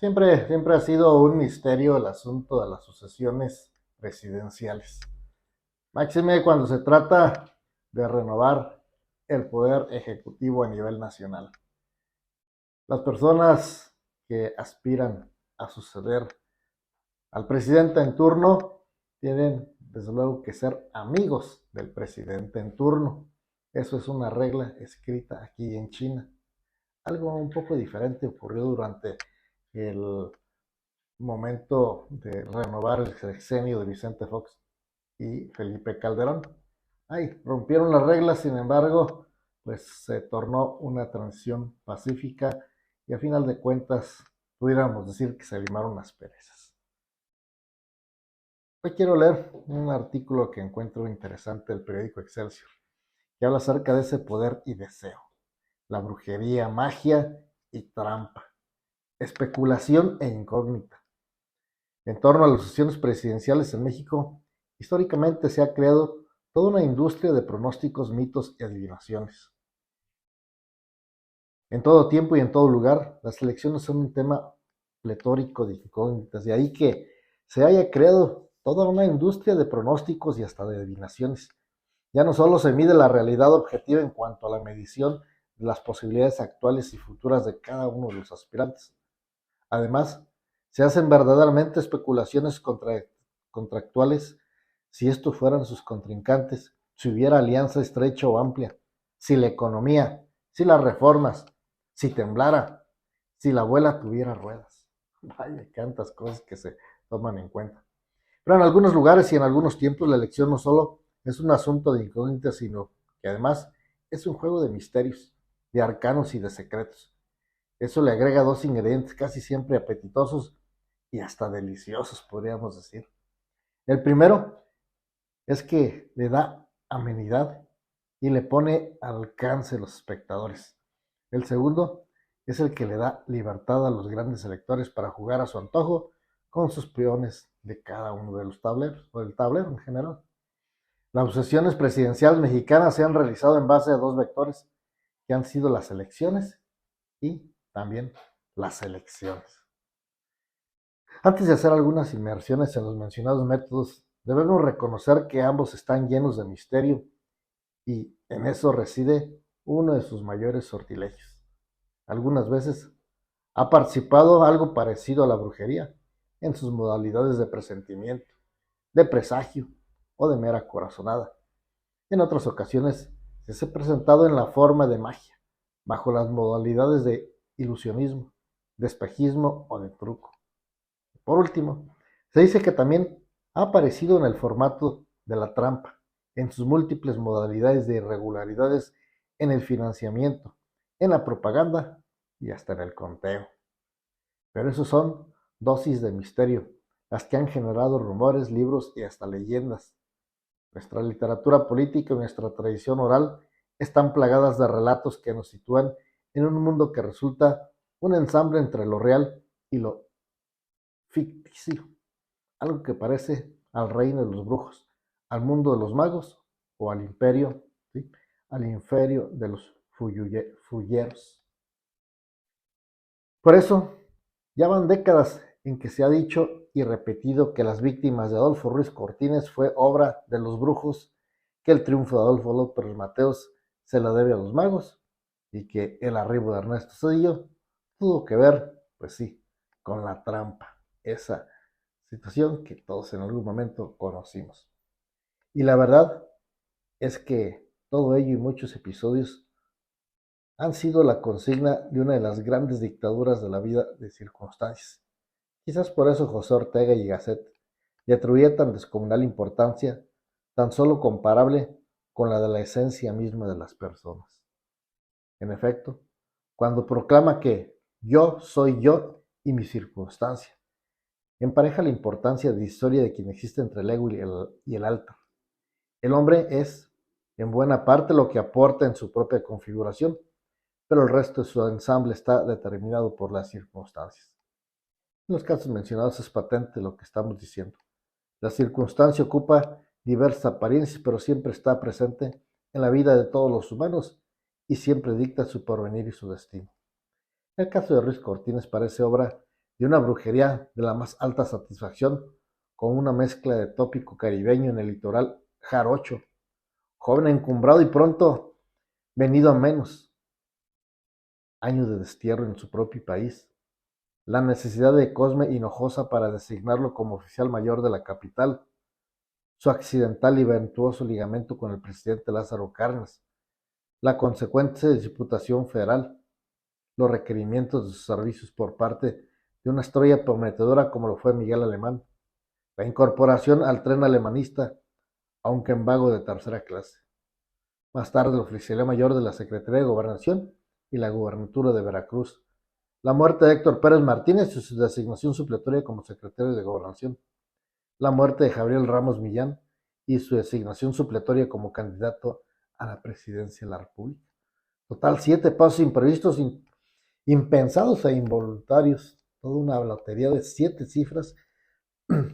Siempre ha sido un misterio el asunto de las sucesiones presidenciales. Máxime cuando se trata de renovar el poder ejecutivo a nivel nacional. Las personas que aspiran a suceder al presidente en turno tienen, desde luego, que ser amigos del presidente en turno. Eso es una regla escrita aquí en China. Algo un poco diferente ocurrió durante el momento de renovar el sexenio de Vicente Fox y Felipe Calderón. Ay, rompieron las reglas, sin embargo, pues se tornó una transición pacífica y a final de cuentas pudiéramos decir que se limaron las perezas. Hoy quiero leer un artículo que encuentro interesante del periódico Excelsior, que habla acerca de ese poder y deseo, la brujería, magia y trampa, especulación e incógnita. En torno a las sucesiones presidenciales en México, históricamente se ha creado toda una industria de pronósticos, mitos y adivinaciones. En todo tiempo y en todo lugar, las elecciones son un tema pletórico de incógnitas, de ahí que se haya creado toda una industria de pronósticos y hasta de adivinaciones. Ya no solo se mide la realidad objetiva en cuanto a la medición de las posibilidades actuales y futuras de cada uno de los aspirantes. Además, se hacen verdaderamente especulaciones contractuales si estos fueran sus contrincantes, si hubiera alianza estrecha o amplia, si la economía, si las reformas, si temblara, si la abuela tuviera ruedas. Vaya, tantas cosas que se toman en cuenta. Pero en algunos lugares y en algunos tiempos la elección no solo es un asunto de incógnitas, sino que además es un juego de misterios, de arcanos y de secretos. Eso le agrega dos ingredientes casi siempre apetitosos y hasta deliciosos, podríamos decir. El primero es que le da amenidad y le pone al alcance a los espectadores. El segundo es el que le da libertad a los grandes electores para jugar a su antojo con sus peones de cada uno de los tableros, o del tablero en general. Las sucesiones presidenciales mexicanas se han realizado en base a dos vectores, que han sido las elecciones y también las elecciones. Antes de hacer algunas inmersiones en los mencionados métodos, debemos reconocer que ambos están llenos de misterio y en eso reside uno de sus mayores sortilegios. Algunas veces ha participado algo parecido a la brujería en sus modalidades de presentimiento, de presagio o de mera corazonada. En otras ocasiones se ha presentado en la forma de magia, bajo las modalidades de ilusionismo, de espejismo o de truco. Por último, se dice que también ha aparecido en el formato de la trampa, en sus múltiples modalidades de irregularidades en el financiamiento, en la propaganda y hasta en el conteo. Pero esos son dosis de misterio, las que han generado rumores, libros y hasta leyendas. Nuestra literatura política y nuestra tradición oral están plagadas de relatos que nos sitúan en un mundo que resulta un ensamble entre lo real y lo ficticio, algo que parece al reino de los brujos, al mundo de los magos o al imperio, ¿sí? Al imperio de los fulleros. Por eso, ya van décadas en que se ha dicho y repetido que las víctimas de Adolfo Ruiz Cortines fue obra de los brujos, que el triunfo de Adolfo López Mateos se lo debe a los magos y que el arribo de Ernesto Zedillo tuvo que ver, pues sí, con la trampa, esa situación que todos en algún momento conocimos. Y la verdad es que todo ello y muchos episodios han sido la consigna de una de las grandes dictaduras de la vida de circunstancias. Quizás por eso José Ortega y Gasset le atribuía tan descomunal importancia, tan solo comparable con la de la esencia misma de las personas. En efecto, cuando proclama que yo soy yo y mi circunstancia, empareja la importancia de historia de quien existe entre el ego y el alter. El hombre es, en buena parte, lo que aporta en su propia configuración, pero el resto de su ensamble está determinado por las circunstancias. En los casos mencionados es patente lo que estamos diciendo. La circunstancia ocupa diversas apariencias, pero siempre está presente en la vida de todos los humanos y siempre dicta su porvenir y su destino. El caso de Ruiz Cortines parece obra y una brujería de la más alta satisfacción, con una mezcla de tópico caribeño en el litoral jarocho, joven encumbrado y pronto venido a menos, años de destierro en su propio país, la necesidad de Cosme Hinojosa para designarlo como oficial mayor de la capital, su accidental y virtuoso ligamento con el presidente Lázaro Cárdenas, la consecuente diputación federal, los requerimientos de sus servicios por parte de una estrella prometedora como lo fue Miguel Alemán, la incorporación al tren alemanista, aunque en vago de tercera clase. Más tarde, el oficial mayor de la Secretaría de Gobernación y la gubernatura de Veracruz, la muerte de Héctor Pérez Martínez y su designación supletoria como secretario de Gobernación, la muerte de Gabriel Ramos Millán y su designación supletoria como candidato a la presidencia de la República. Total, 7 pasos imprevistos, impensados e involuntarios, toda una lotería de 7 cifras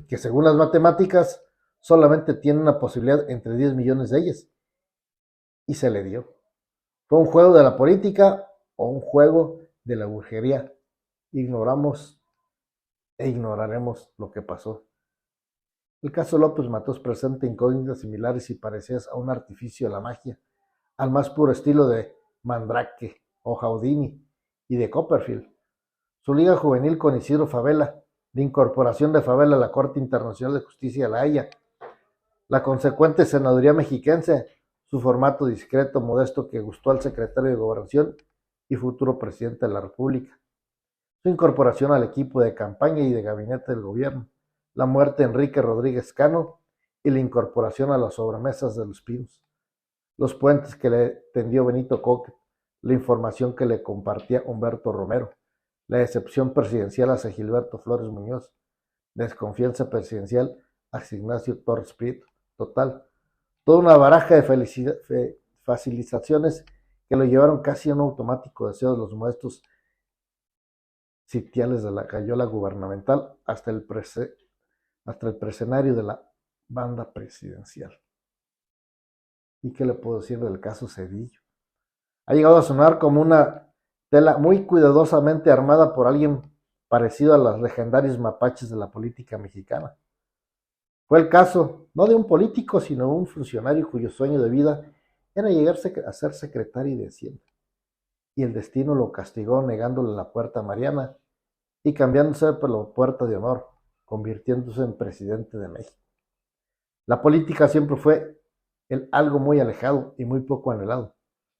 que según las matemáticas solamente tienen una posibilidad entre 10 millones de ellas, y se le dio. ¿Fue un juego de la política o un juego de la brujería? Ignoramos e ignoraremos lo que pasó. El caso López Mateos presenta incógnitas similares y parecidas a un artificio de la magia, al más puro estilo de Mandrake o Houdini y de Copperfield. Su liga juvenil con Isidro Fabela, la incorporación de Fabela a la Corte Internacional de Justicia de La Haya, la consecuente senaduría mexiquense, su formato discreto, modesto que gustó al secretario de Gobernación y futuro presidente de la República, su incorporación al equipo de campaña y de gabinete del gobierno, la muerte de Enrique Rodríguez Cano y la incorporación a las sobremesas de los Pinos, los puentes que le tendió Benito Coque, la información que le compartía Humberto Romero, la decepción presidencial hacia Gilberto Flores Muñoz, desconfianza presidencial hacia Ignacio Torres Prieto. Total, toda una baraja de facilitaciones que lo llevaron casi a un automático deseo de los modestos sitiales de la cayola gubernamental hasta el precenario de la banda presidencial. ¿Y qué le puedo decir del caso Cedillo? Ha llegado a sonar como una tela muy cuidadosamente armada por alguien parecido a los legendarios mapaches de la política mexicana. Fue el caso, no de un político, sino de un funcionario cuyo sueño de vida era llegar a ser secretario de Hacienda. Y el destino lo castigó negándole la puerta a Mariana y cambiándose por la puerta de honor, convirtiéndose en presidente de México. La política siempre fue algo muy alejado y muy poco anhelado.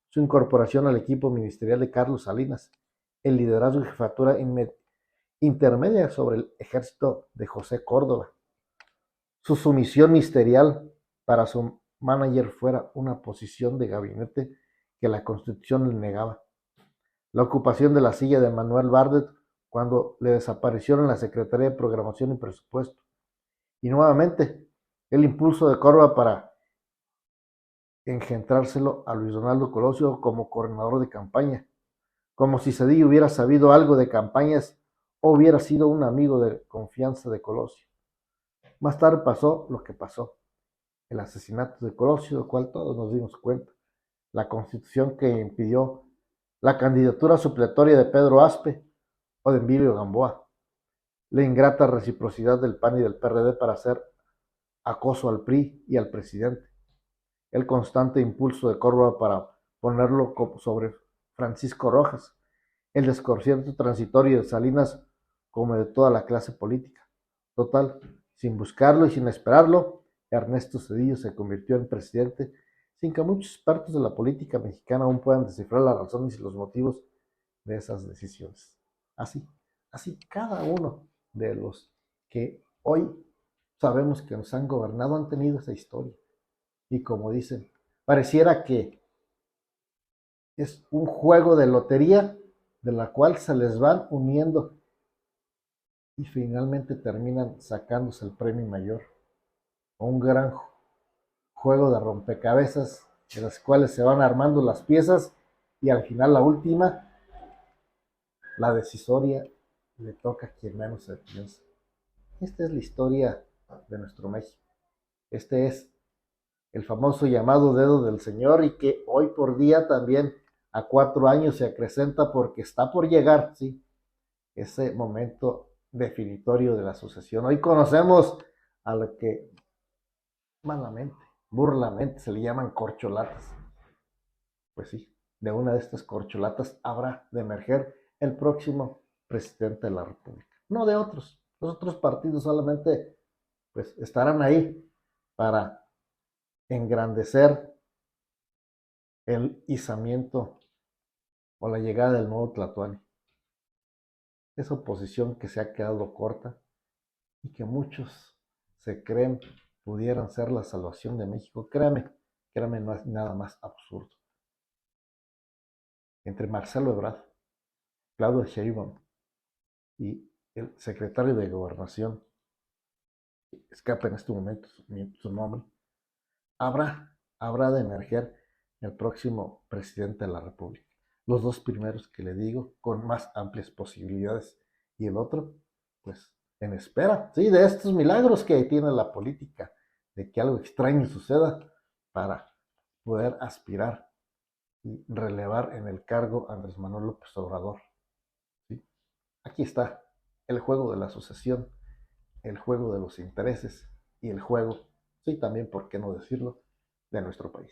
Su incorporación al equipo ministerial de Carlos Salinas, el liderazgo y jefatura intermedia sobre el ejército de José Córdoba, su sumisión ministerial para su manager fuera una posición de gabinete que la Constitución le negaba, la ocupación de la silla de Manuel Bardet cuando le desaparecieron la Secretaría de Programación y Presupuesto, y nuevamente el impulso de Córdoba para engendrárselo a Luis Donaldo Colosio como coordinador de campaña, como si Cedillo hubiera sabido algo de campañas o hubiera sido un amigo de confianza de Colosio. Más tarde pasó lo que pasó, el asesinato de Colosio, del cual todos nos dimos cuenta, la Constitución que impidió la candidatura supletoria de Pedro Aspe o de Emilio Gamboa, la ingrata reciprocidad del PAN y del PRD para hacer acoso al PRI y al presidente, el constante impulso de Córdoba para ponerlo sobre Francisco Rojas, el desconcierto transitorio de Salinas como de toda la clase política. Total, sin buscarlo y sin esperarlo, Ernesto Zedillo se convirtió en presidente sin que muchos expertos de la política mexicana aún puedan descifrar las razones y los motivos de esas decisiones. Así cada uno de los que hoy sabemos que nos han gobernado han tenido esa historia. Y como dicen, pareciera que es un juego de lotería de la cual se les van uniendo y finalmente terminan sacándose el premio mayor. O un gran juego de rompecabezas de las cuales se van armando las piezas y al final la última, la decisoria, le toca a quien menos se piensa. Esta es la historia de nuestro México. Este es el famoso llamado dedo del Señor y que hoy por día también a 4 años se acrecenta porque está por llegar, sí, ese momento definitorio de la sucesión. Hoy conocemos a lo que malamente, burlamente se le llaman corcholatas. Pues sí, de una de estas corcholatas habrá de emerger el próximo presidente de la República. No de otros. Los otros partidos solamente pues estarán ahí para engrandecer el izamiento o la llegada del nuevo Tlatuani. Esa oposición que se ha quedado corta y que muchos se creen pudieran ser la salvación de México. Créame, no es nada más absurdo. Entre Marcelo Ebrard, Claudio Sheinbaum y el secretario de Gobernación, escapa en este momento su nombre, habrá de emerger el próximo presidente de la República. Los dos primeros que le digo, con más amplias posibilidades, y el otro, pues, en espera, sí, de estos milagros que tiene la política, de que algo extraño suceda para poder aspirar y relevar en el cargo a Andrés Manuel López Obrador. ¿Sí? Aquí está el juego de la sucesión, el juego de los intereses y el juego, sí, también, ¿por qué no decirlo?, de nuestro país.